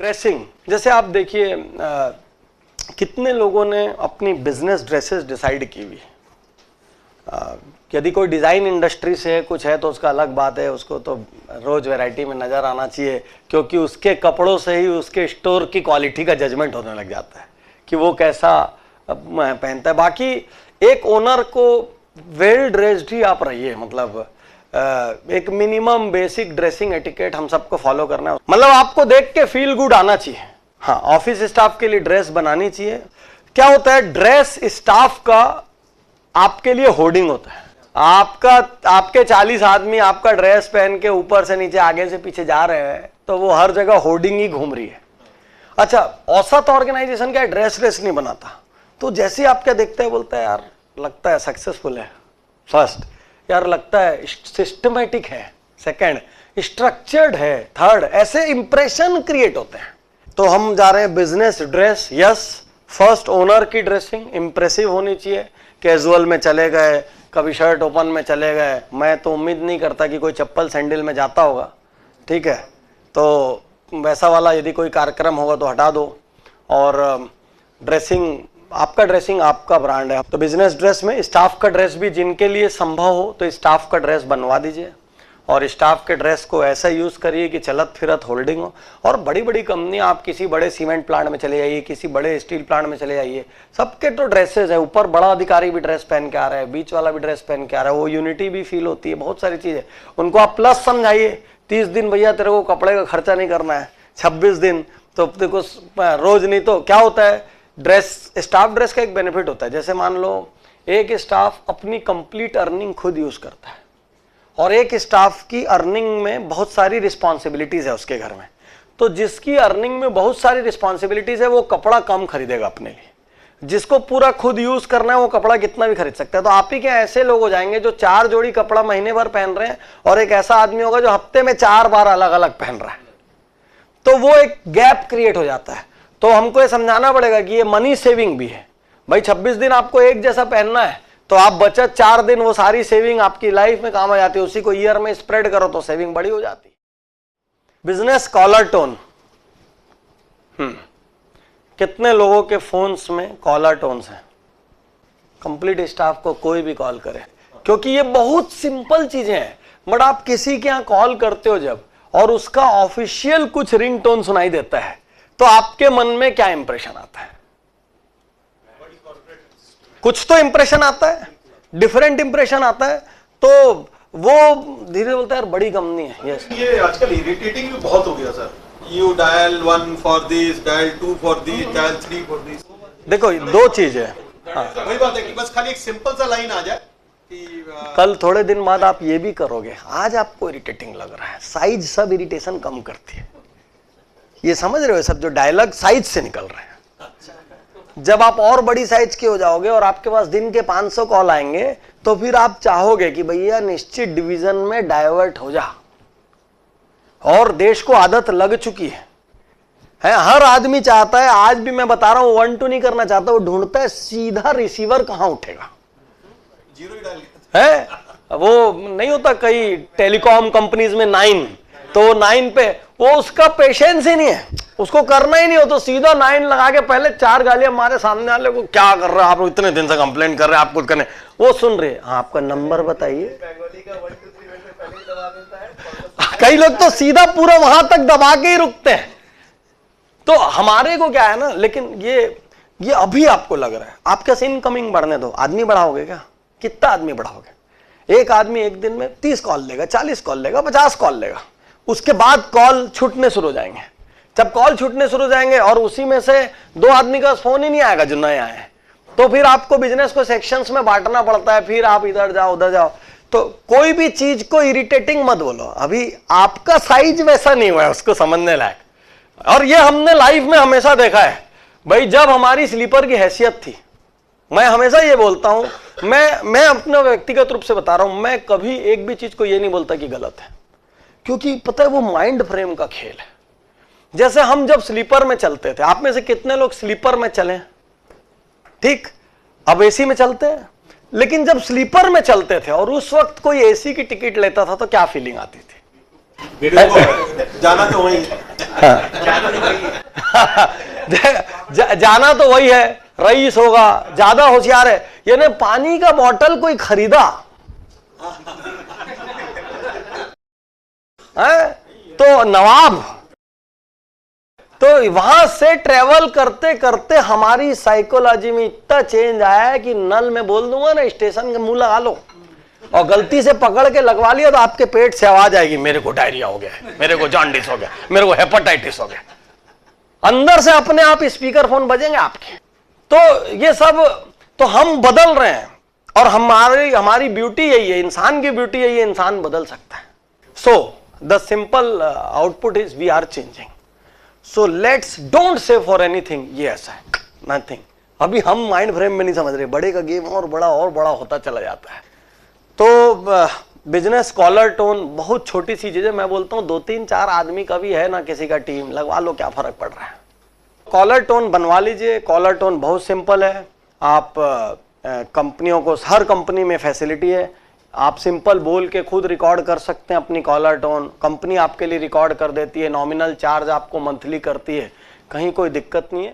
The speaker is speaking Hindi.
ड्रेसिंग, जैसे आप देखिए कितने लोगों ने अपनी बिजनेस ड्रेसेस डिसाइड की हुई। यदि कोई डिज़ाइन इंडस्ट्री से कुछ है तो उसका अलग बात है, उसको तो रोज वैरायटी में नज़र आना चाहिए, क्योंकि उसके कपड़ों से ही उसके स्टोर की क्वालिटी का जजमेंट होने लग जाता है कि वो कैसा पहनता है। बाकी एक ओनर को वेल ड्रेस्ड ही आप रहिए, मतलब एक मिनिमम बेसिक ड्रेसिंग एटिकेट हम सबको फॉलो करना है। मतलब आपको देख के फील गुड आना चाहिए। हाँ, ऑफिस स्टाफ के लिए ड्रेस बनानी चाहिए। क्या होता है, ड्रेस स्टाफ का आपके लिए होर्डिंग होता है। आपके 40 आदमी आपका ड्रेस पहन के ऊपर से नीचे आगे से पीछे जा रहे हैं तो वो हर जगह होर्डिंग ही घूम रही है। अच्छा, औसत ऑर्गेनाइजेशन क्या ड्रेस नहीं बनाता, तो जैसे आप क्या देखते हैं, बोलता है यार लगता है सक्सेसफुल है, फर्स्ट यार लगता है सिस्टमेटिक है, सेकंड स्ट्रक्चर्ड है, थर्ड, ऐसे इंप्रेशन क्रिएट होते हैं। तो हम जा रहे हैं business dress, yes, first owner की ड्रेसिंग इंप्रेसिव होनी चाहिए। कैजुअल में चले गए, कभी शर्ट ओपन में चले गए, मैं तो उम्मीद नहीं करता कि कोई चप्पल सैंडल में जाता होगा, ठीक है, तो वैसा वाला यदि कोई कार्यक्रम होगा तो हटा दो। और ड्रेसिंग, आपका ड्रेसिंग आपका ब्रांड है, तो बिजनेस ड्रेस में स्टाफ का ड्रेस भी जिनके लिए संभव हो तो स्टाफ का ड्रेस बनवा दीजिए, और स्टाफ के ड्रेस को ऐसा यूज करिए कि चलत फिरत होल्डिंग हो। और बड़ी बड़ी कंपनी, आप किसी बड़े सीमेंट प्लांट में चले जाइए, किसी बड़े स्टील प्लांट में चले जाइए, सबके तो ड्रेसेस है, ऊपर बड़ा अधिकारी भी ड्रेस पहन के आ रहा है, बीच वाला भी ड्रेस पहन के आ रहा है, वो यूनिटी भी फील होती है, बहुत सारी चीजें। उनको आप प्लस समझाइए, 30 दिन भैया तेरे को कपड़े का खर्चा नहीं करना है, 26 दिन तो देखो रोज नहीं तो क्या होता है, ड्रेस, स्टाफ ड्रेस का एक बेनिफिट होता है। जैसे मान लो एक स्टाफ अपनी कंप्लीट अर्निंग खुद यूज करता है और एक स्टाफ की अर्निंग में बहुत सारी रिस्पॉन्सिबिलिटीज है उसके घर में, तो जिसकी अर्निंग में बहुत सारी रिस्पॉन्सिबिलिटीज है वो कपड़ा कम खरीदेगा अपने लिए, जिसको पूरा खुद यूज करना है वो कपड़ा कितना भी खरीद सकता है। तो आप ही क्या ऐसे लोग हो जाएंगे जो 4 जोड़ी कपड़ा महीने भर पहन रहे हैं, और एक ऐसा आदमी होगा जो हफ्ते में 4 बार अलग अलग पहन रहा है, तो वो एक गैप क्रिएट हो जाता है। तो हमको ये समझाना पड़ेगा कि ये मनी सेविंग भी है भाई। 26 दिन आपको एक जैसा पहनना है तो आप बचत 4 दिन, वो सारी सेविंग आपकी लाइफ में काम आ जाती है, उसी को ईयर में स्प्रेड करो तो सेविंग बड़ी हो जाती है। बिजनेस कॉलर टोन, कितने लोगों के फोन्स में कॉलर टोन्स हैं? कंप्लीट स्टाफ को कोई भी कॉल करे, क्योंकि ये बहुत सिंपल चीजें हैं, बट आप किसी के यहाँ कॉल करते हो जब और उसका ऑफिशियल कुछ रिंग टोन सुनाई देता है तो आपके मन में क्या इंप्रेशन आता है? कुछ तो इंप्रेशन आता है, डिफरेंट इंप्रेशन आता है, तो वो धीरे बोलता है यार बड़ी कंपनी है। यस, ये आजकल इरिटेटिंग भी बहुत हो गया sir. You dial 1 for this, dial 2 for this, dial 3 for this. देखो दो चीज है, वही बात है कि बस खाली एक सिंपल सा लाइन आ जाए कि कल थोड़े दिन बाद आप ये भी करोगे, आज आपको इरिटेटिंग लग रहा है, साइज सब इरिटेशन कम करती है। ये समझ रहे हो, सब जो डायलॉग साइज से निकल रहे हैं। जब आप और बड़ी साइज के हो जाओगे और आपके पास दिन के 500 कॉल आएंगे तो फिर आप चाहोगे कि भैया निश्चित डिवीजन में डाइवर्ट हो जा, और देश को आदत लग चुकी है। हर आदमी चाहता है, आज भी मैं बता रहा हूं 1 2 नहीं करना चाहता, वो ढूंढता है सीधा रिसीवर कहां उठेगा, जीरो ही डायल है वो नहीं होता कई टेलीकॉम कंपनीज में 9, तो 9 पे वो उसका पेशेंस ही नहीं है, उसको करना ही नहीं हो तो सीधा 9 लगा के पहले 4 गालियां मारे सामने वाले को, क्या कर रहे हो आप, इतने दिन से कंप्लेंट कर रहे हैं, आप कुछ करने, वो सुन रहे हैं, हाँ आपका नंबर बताइए। कई लोग तो सीधा पूरा वहां तक दबा के ही रुकते हैं। तो हमारे को क्या है ना, लेकिन ये अभी आपको लग रहा है, आप कैसे इनकमिंग बढ़ने दो, आदमी बढ़ाओगे क्या? कितना आदमी बढ़ाओगे? एक आदमी एक दिन में 30 कॉल लेगा, 40 कॉल लेगा, 50 कॉल लेगा, उसके बाद कॉल छूटने शुरू हो जाएंगे। जब कॉल छूटने शुरू हो जाएंगे और उसी में से 2 आदमी का फोन ही नहीं आएगा जो नए आए हैं, तो फिर आपको बिजनेस को सेक्शंस में बांटना पड़ता है, फिर आप इधर जाओ उधर जाओ। तो कोई भी चीज को इरिटेटिंग मत बोलो, अभी आपका साइज वैसा नहीं हुआ है उसको समझने लायक। और ये हमने लाइफ में हमेशा देखा है भाई, जब हमारी स्लीपर की हैसियत थी, मैं हमेशा ये बोलता हूं, मैं अपना व्यक्तिगत रूप से बता रहा हूं, मैं कभी एक भी चीज को ये नहीं बोलता कि गलत है, क्योंकि पता है वो माइंड फ्रेम का खेल है। जैसे हम जब स्लीपर में चलते थे, आप में से कितने लोग स्लीपर में चले? ठीक, अब एसी में चलते हैं, लेकिन जब स्लीपर में चलते थे और उस वक्त कोई एसी की टिकट लेता था तो क्या फीलिंग आती थी? जाना तो वही जाना तो वही है, रईस होगा, ज्यादा होशियार है। यानी पानी का बोतल कोई खरीदा है तो नवाब। तो वहां से ट्रेवल करते करते हमारी साइकोलॉजी में इतना चेंज आया है कि नल में बोल दूंगा ना स्टेशन का मुंह लगा लो, और गलती से पकड़ के लगवा लिया तो आपके पेट से आवाज आएगी, मेरे को डायरिया हो गया, मेरे को जॉन्डिस हो गया, मेरे को हेपेटाइटिस हो गया। अंदर से अपने आप स्पीकर फोन बजेंगे आपके। तो ये सब तो हम बदल रहे हैं, और हमारी ब्यूटी यही है, इंसान की ब्यूटी यही है, इंसान बदल सकता है। So the simple output is we are changing. So let's don't say for anything ये ऐसा है, नथिंग। अभी हम माइंड फ्रेम में नहीं समझ रहे, बड़े का गेम और बड़ा होता चला जाता है। तो बिजनेस कॉलर टोन बहुत छोटी सी चीज है। मैं बोलता हूँ 2-3-4 आदमी का भी है ना, किसी का टीम लगवा लो, क्या फर्क पड़ रहा है। कॉलर टोन बनवा लीजिए। कॉलर टोन बहुत सिंपल है। आप कंपनियों को, हर कंपनी में फैसिलिटी है, आप सिंपल बोल के खुद रिकॉर्ड कर सकते हैं अपनी कॉलर टोन। कंपनी आपके लिए रिकॉर्ड कर देती है, नॉमिनल चार्ज आपको मंथली करती है, कहीं कोई दिक्कत नहीं है।